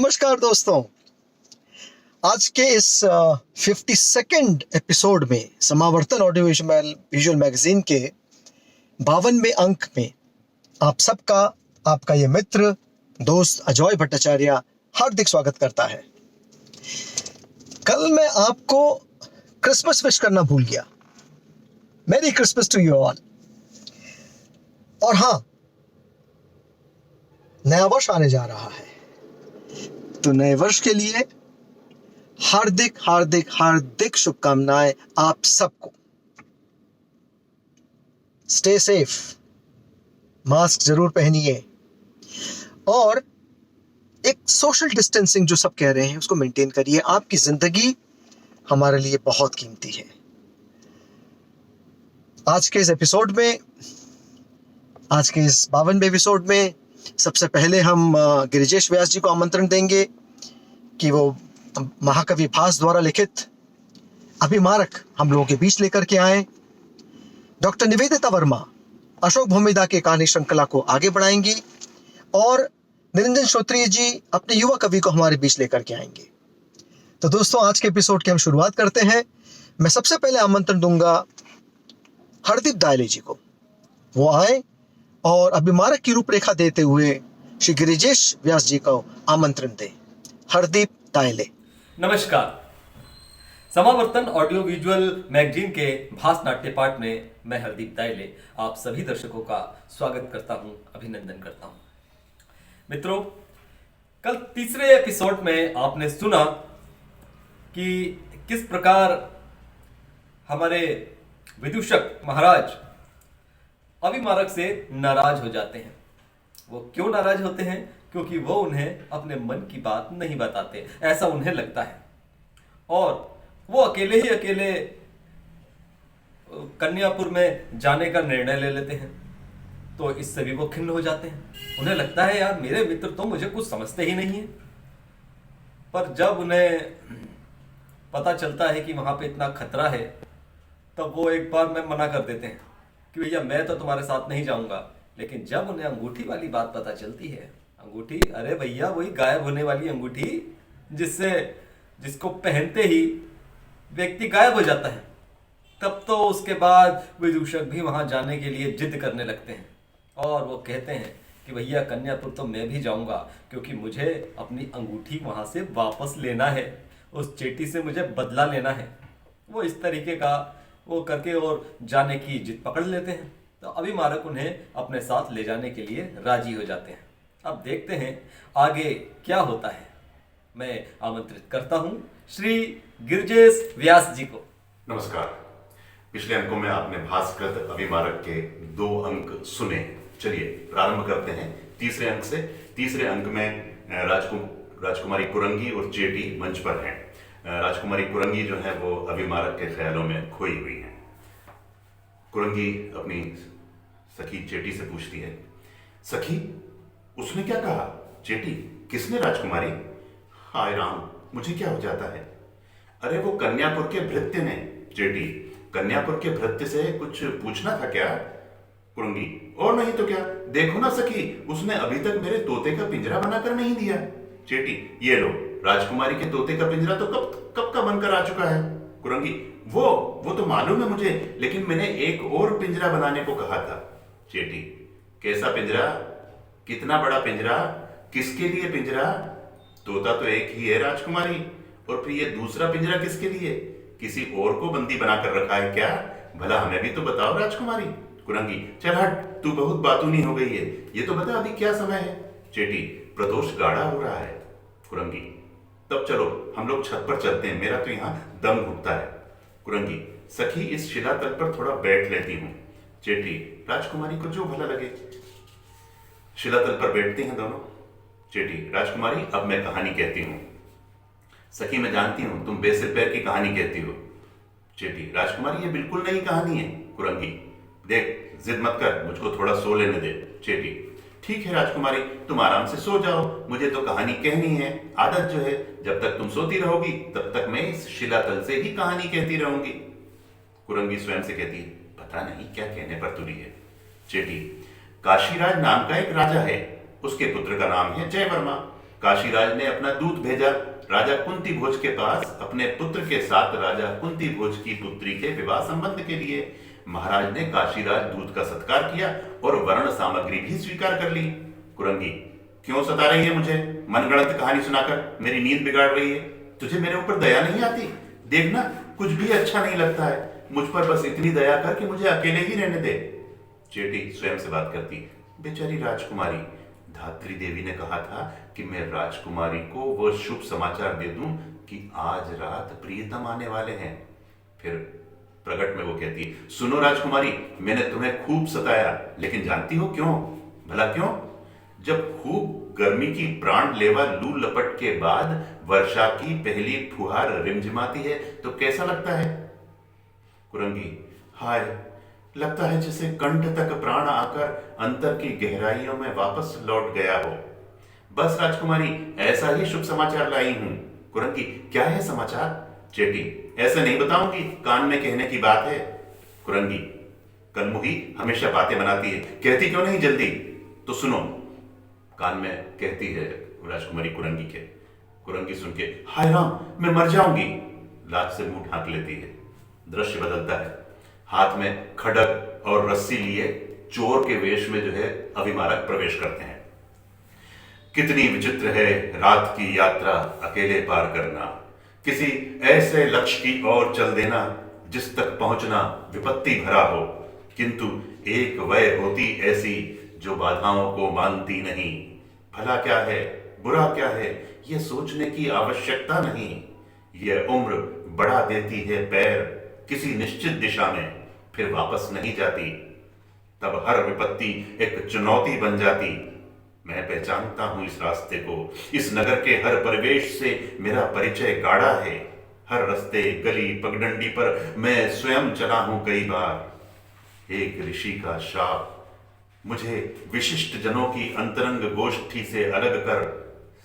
नमस्कार दोस्तों। आज के इस 52nd एपिसोड में समावर्तन ऑडियो विजुअल मैगजीन के 52वें अंक में आप सबका आपका ये मित्र दोस्त अजय भट्टाचार्य हार्दिक स्वागत करता है। कल मैं आपको क्रिसमस विश करना भूल गया। मेरी क्रिसमस टू यू ऑल। और हाँ, नया वर्ष आने जा रहा है, तो नए वर्ष के लिए हार्दिक हार्दिक हार्दिक शुभकामनाएं आप सबको। स्टे सेफ, मास्क जरूर पहनिए और एक सोशल डिस्टेंसिंग जो सब कह रहे हैं उसको मेंटेन करिए। आपकी जिंदगी हमारे लिए बहुत कीमती है। आज के इस 52वें एपिसोड में सबसे पहले हम गिरिजेश व्यास जी को आमंत्रण देंगे कि वो महाकवि भास द्वारा लिखित अभिमारक हम लोगों के बीच लेकर के आए। डॉक्टर निवेदिता वर्मा अशोक भूमिदा के कहानी श्रृंखला को आगे बढ़ाएंगी और निरंजन श्रोत्रिय जी अपने युवा कवि को हमारे बीच लेकर के आएंगे। तो दोस्तों, आज के एपिसोड की हम शुरुआत करते हैं। मैं सबसे पहले आमंत्रण दूंगा हरदीप दायले जी को। वो आए और अभिमारक की रूपरेखा देते हुए श्री गिरिजेश व्यास जी को आमंत्रण दें। हरदीप दायले। नमस्कार। समावर्तन ऑडियो विजुअल मैगजीन के भास नाट्य पाठ में मैं हरदीप दायले आप सभी दर्शकों का स्वागत करता हूं, अभिनंदन करता हूं। मित्रों, कल तीसरे एपिसोड में आपने सुना कि किस प्रकार हमारे विदूषक महाराज अभिमारक से नाराज हो जाते हैं। वो क्यों नाराज होते हैं? क्योंकि वो उन्हें अपने मन की बात नहीं बताते, ऐसा उन्हें लगता है, और वो अकेले ही अकेले कन्यापुर में जाने का निर्णय ले लेते हैं। तो इससे भी वो खिन्न हो जाते हैं। उन्हें लगता है यार, मेरे मित्र तो मुझे कुछ समझते ही नहीं है। पर जब उन्हें पता चलता है कि वहां पे इतना खतरा है, तब वो एक बार में मना कर देते हैं कि भैया मैं तो तुम्हारे साथ नहीं जाऊंगा। लेकिन जब उन्हें अंगूठी वाली बात पता चलती है, अंगूठी, अरे भैया वही गायब होने वाली अंगूठी जिसको पहनते ही व्यक्ति गायब हो जाता है, तब तो उसके बाद विदूषक भी वहां जाने के लिए जिद करने लगते हैं और वो कहते हैं कि भैया कन्यापुर तो मैं भी जाऊंगा, क्योंकि मुझे अपनी अंगूठी वहां से वापस लेना है, उस चेटी से मुझे बदला लेना है। वो इस तरीके का वो करके और जाने की जिद पकड़ लेते हैं। तो अभिमारक उन्हें अपने साथ ले जाने के लिए राजी हो जाते हैं। अब देखते हैं आगे क्या होता है। मैं आमंत्रित करता हूं श्री गिरिजेश व्यास जी को। नमस्कार। पिछले अंकों में आपने भास्कृत अभिमारक के 2 अंक सुने। चलिए प्रारंभ करते हैं तीसरे अंक से। तीसरे अंक में राजकुमारी कुरंगी और चेटी मंच पर हैं। राजकुमारी कुरंगी जो है वो अभिमारक के ख्यालों में खोई हुई है। कुरंगी अपनी सखी चेटी से पूछती है, सखी उसने क्या कहा? चेटी, किसने? राजकुमारी, हाय राम, मुझे क्या हो जाता है? अरे वो कन्यापुर के भृत्य ने। चेटी, कन्यापुर के भृत्य से कुछ पूछना था क्या? कुरंगी, और नहीं तो क्या, देखो ना सखी, उसने अभी तक मेरे तोते का पिंजरा बनाकर नहीं दिया। चेटी, ये लो, राजकुमारी के तोते का पिंजरा तो कब का बनकर आ चुका है। कुरंगी, वो तो मालूम है मुझे, लेकिन मैंने एक और पिंजरा बनाने को कहा था। चेटी, कैसा पिंजरा? कितना बड़ा पिंजरा? किसके लिए पिंजरा? तोता तो एक ही है राजकुमारी, और फिर ये दूसरा पिंजरा किसके लिए? किसी और को बंदी बनाकर रखा है क्या? भला हमें भी तो बताओ राजकुमारी। कुरंगी, चल हट, तू बहुत बातूनी हो गई है, ये तो बता अभी क्या समय है। चेटी, प्रदोष गाढ़ा हो रहा है। कुरंगी, तब चलो हम लोग छत पर चलते हैं, मेरा तो यहाँ दम घुटता है। कुरंगी, सखी इस शिलातल पर थोड़ा बैठ लेती हूँ। चेटी, राजकुमारी को जो भला लगे। शिलातल पर बैठती हैं दोनों। चेटी, राजकुमारी अब मैं कहानी कहती हूँ। सखी, मैं जानती हूँ तुम बेसिर पैर की कहानी कहती हो। चेटी, राजकुमारी ये बिल्कुल नई कहानी है। कुरंगी, देख जिद मत कर, मुझको थोड़ा सो लेने दे। चेटी, ठीक है राजकुमारी, तुम आराम से सो जाओ, मुझे तो कहानी कहनी है। आदत जो है, जब तक तुम सोती रहोगी तब तक मैं इस शिलातल से ही कहानी कहती रहूंगी। कुरंगी स्वयं से कहती है, पता नहीं क्या कहने पर तुली है। चेटी, काशीराज नाम का एक राजा है, उसके पुत्र का नाम है जयवर्मा। काशीराज ने अपना दूत भेजा राजा कुंती भोज के पास अपने पुत्र के साथ राजा कुंती भोज की पुत्री के विवाह संबंध के लिए। महाराज ने काशीराज दूत का सत्कार किया और वर्ण सामग्री भी स्वीकार कर ली। कुरंगी, क्यों सता रही है मुझे? मनगढ़ंत कहानी सुनाकर मेरी नींद बिगाड़ रही है। तुझे मेरे ऊपर दया नहीं आती? देखना, कुछ भी अच्छा नहीं लगता है। मुझ पर बस इतनी दया कर कि मुझे अकेले ही रहने दे। चेटी स्वयं से बात करती, बेचारी राजकुमारी, धात्री देवी ने कहा था कि मैं राजकुमारी को वो शुभ समाचार दे दूं कि आज रात प्रियतम आने वाले हैं। फिर प्रकट में वो कहती, सुनो राजकुमारी, मैंने तुम्हें खूब सताया, लेकिन जानती हो क्यों? भला क्यों? जब खूब गर्मी की प्राण लेवा लू लपट के बाद वर्षा की पहली फुहार रिमझिमाती है तो कैसा लगता है? कुरंगी, हाय, लगता है जैसे कंठ तक प्राण आकर अंतर की गहराइयों में वापस लौट गया हो। बस राजकुमारी, ऐसा ही शुभ समाचार लाई हूं। कुरंगी, क्या है समाचार? चेटी, ऐसे नहीं बताऊंगी, कान में कहने की बात है। कुरंगी, कलमुही हमेशा बातें बनाती है, कहती क्यों नहीं जल्दी? तो सुनो, कान में कहती है राजकुमारी कुरंगी के। कुरंगी सुन के, हाय राम, मैं मर जाऊंगी, लाज से मुंह ढांक लेती है। दृश्य बदलता है, हाथ में खड्ग और रस्सी लिए चोर के वेश में जो है अभिमारक प्रवेश करते हैं। कितनी विचित्र है रात की यात्रा अकेले पार करना, किसी ऐसे लक्ष्य की ओर चल देना जिस तक पहुंचना विपत्ति भरा हो, किंतु एक वय होती ऐसी जो बाधाओं को मानती नहीं। भला क्या है, बुरा क्या है, यह सोचने की आवश्यकता नहीं। यह उम्र बढ़ा देती है पैर किसी निश्चित दिशा में, फिर वापस नहीं जाती। तब हर विपत्ति एक चुनौती बन जाती। मैं पहचानता हूं इस रास्ते को, इस नगर के हर परिवेश से मेरा परिचय गाढ़ा है। हर रास्ते, गली, पगडंडी पर मैं स्वयं चला हूं कई बार। एक ऋषि का शाप मुझे विशिष्ट जनों की अंतरंग गोष्ठी से अलग कर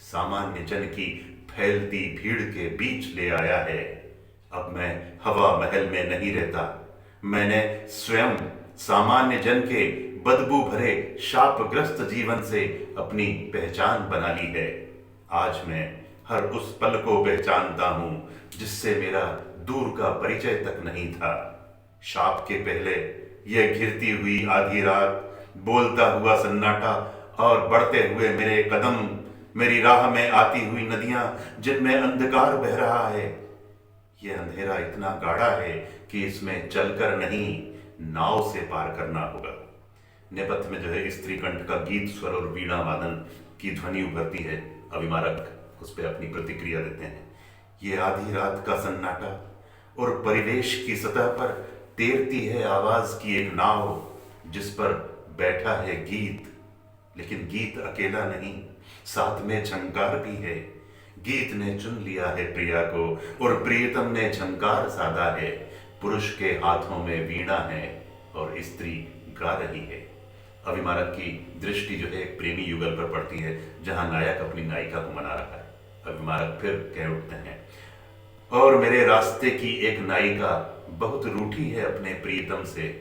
सामान्य जन की फैलती भीड़ के बीच ले आया है। अब मैं हवा महल में नहीं रहता, मैंने स्वयं सामान्य जन के बदबू भरे शापग्रस्त जीवन से अपनी पहचान बना ली है। आज मैं हर उस पल को पहचानता हूं जिससे मेरा दूर का परिचय तक नहीं था। शाप के पहले यह घिरती हुई आधी रात, बोलता हुआ सन्नाटा और बढ़ते हुए मेरे कदम, मेरी राह में आती हुई नदियां जिनमें अंधकार बह रहा है। यह अंधेरा इतना गाढ़ा है कि इसमें चलकर नहीं, नाव से पार करना होगा। नेपथ्य में जो है स्त्री कंठ का गीत स्वर और वीणा वादन की ध्वनि उभरती है। अभिमारक उस पर अपनी प्रतिक्रिया देते हैं। ये आधी रात का सन्नाटा और परिवेश की सतह पर तैरती है आवाज की एक नाव जिस पर बैठा है गीत, लेकिन गीत अकेला नहीं, साथ में झंकार भी है। गीत ने चुन लिया है प्रिया को और प्रियतम ने झंकार साधा है। पुरुष के हाथों में वीणा है और स्त्री गा रही है। अभिमारक की दृष्टि जो है एक प्रेमी युगल पर पड़ती है जहां नायक अपनी नायिका को मना रहा है। अभिमारक फिर कह उठते हैं, और मेरे रास्ते की एक नायिका बहुत रूठी है अपने प्रियतम से।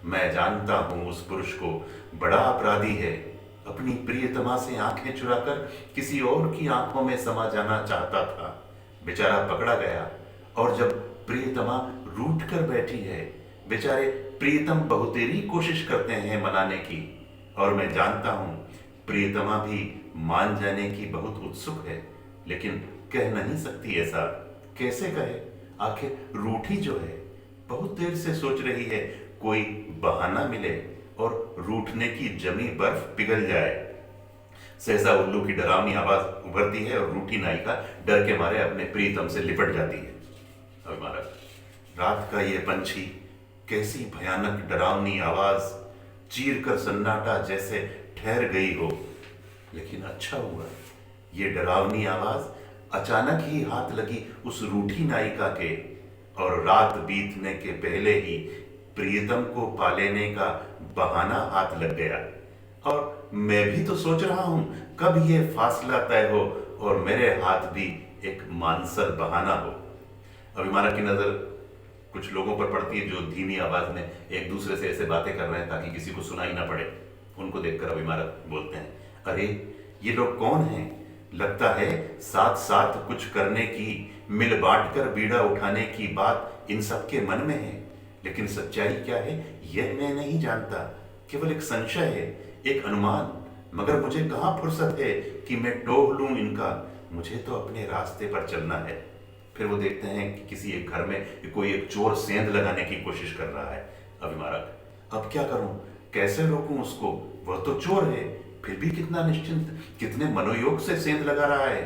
मैं जानता हूं उस पुरुष को बड़ा अपराधी है, अपनी प्रियतमा से आंखें चुराकर किसी और की आंखों में समा जाना चाहता था। बेचारा पकड़ा गया, और जब प्रियतमा रूठ कर बैठी है, बेचारे प्रियतम बहुतेरी कोशिश करते हैं मनाने की, और मैं जानता हूं प्रियतमा भी मान जाने की बहुत उत्सुक है, लेकिन कह नहीं सकती ऐसा। कैसे कहे? आखिर रूठी जो है, बहुत देर से सोच रही है कोई बहाना मिले और रूठने की जमी बर्फ पिघल जाए। सहसा उल्लू की डरावनी आवाज उभरती है और रूठी नायिका डर के मारे अपने प्रियतम से लिपट जाती है। अभिमारक, रात का ये पंछी, कैसी भयानक डरावनी आवाज, चीर कर सन्नाटा जैसे ठहर गई हो। लेकिन अच्छा हुआ, ये डरावनी आवाज अचानक ही हाथ लगी उस रूठी नायिका के, और रात बीतने के पहले ही प्रियतम को पा लेने का बहाना हाथ लग गया। और मैं भी तो सोच रहा हूं कब ये फासला तय हो और मेरे हाथ भी एक मानसर बहाना हो। अभिमानक की नजर कुछ लोगों पर पड़ती है जो धीमी आवाज में एक दूसरे से ऐसे बातें कर रहे हैं ताकि किसी को सुनाई ना पड़े। उनको देखकर अभिमानक बोलते हैं, अरे ये लोग कौन हैं? लगता है साथ साथ कुछ करने की, मिल बांट कर बीड़ा उठाने की बात इन सबके मन में है, लेकिन सच्चाई क्या है यह मैं नहीं जानता। केवल एक संशय है, एक अनुमान, मगर मुझे कहाँ फुर्सत है कि मैं टोह लूं इनका। मुझे तो अपने रास्ते पर चलना है। फिर वो देखते हैं कि किसी एक घर में कोई एक चोर सेंध लगाने की कोशिश कर रहा है। अभिमारक, अब क्या करूं, कैसे रोकूं उसको? वह तो चोर है, फिर भी कितना निश्चिंत, कितने मनोयोग से सेंध लगा रहा है।